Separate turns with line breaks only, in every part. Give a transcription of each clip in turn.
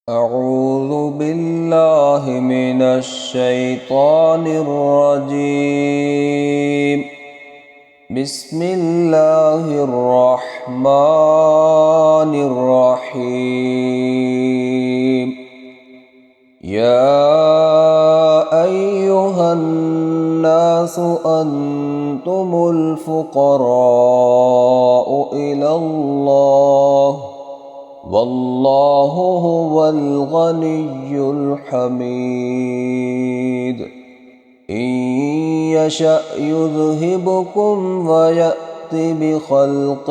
أعوذ بالله من الشيطان الرجيم. بسم الله الرحمن الرحيم. يا أيها الناس أنتم الفقراء إلى الله والله هو الغني الحميد. إن يشأ يذهبكم ويأت بخلق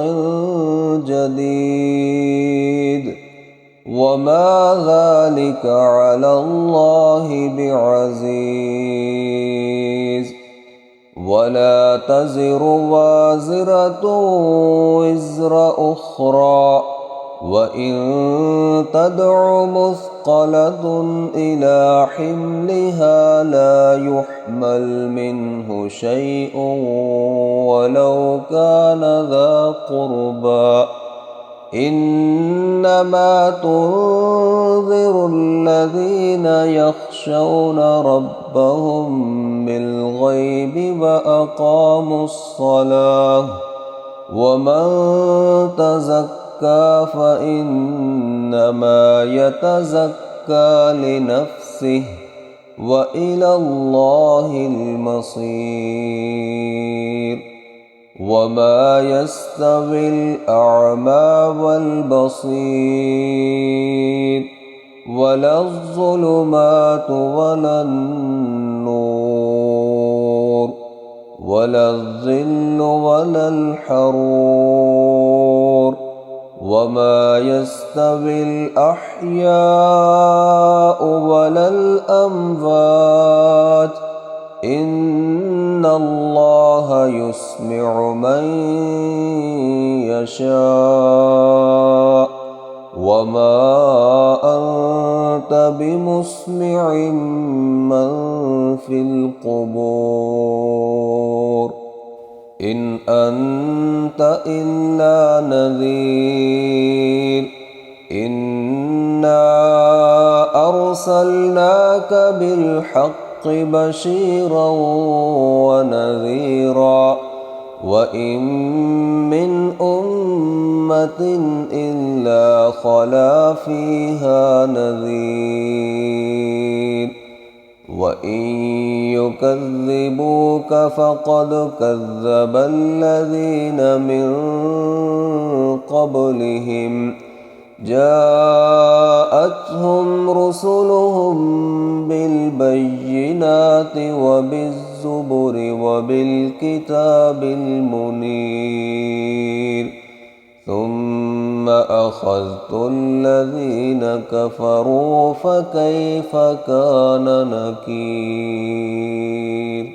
جديد وما ذلك على الله بعزيز. ولا تزر وازرة وزر أخرى وإن تدع مثقلة إلى حملها لا يحمل منه شيء ولو كان ذا قربى. إنما تنذر الذين يخشون ربهم بالغيب وأقاموا الصلاة ومن تزكى فإنما يتزكى لنفسه وإلى الله المصير. وما يستوي الأعمى والبصير ولا الظلمات ولا النور ولا الظل ولا الحرور. وما يستوي الأحياء ولا الأموات إن الله يسمع من يشاء وما أنت بمسمع من في القبور إن أنت إلا نذير. إنا أرسلناك بالحق بشيرا ونذيرا وإن من أمة إلا خلا فيها نذير. وإن يكذبوك فقد كذب الذين من قبلهم جاءتهم رسلهم بالبينات وبالزبر وبالكتاب المنير ثم أخذت الذين كفروا فكيف كان نكير.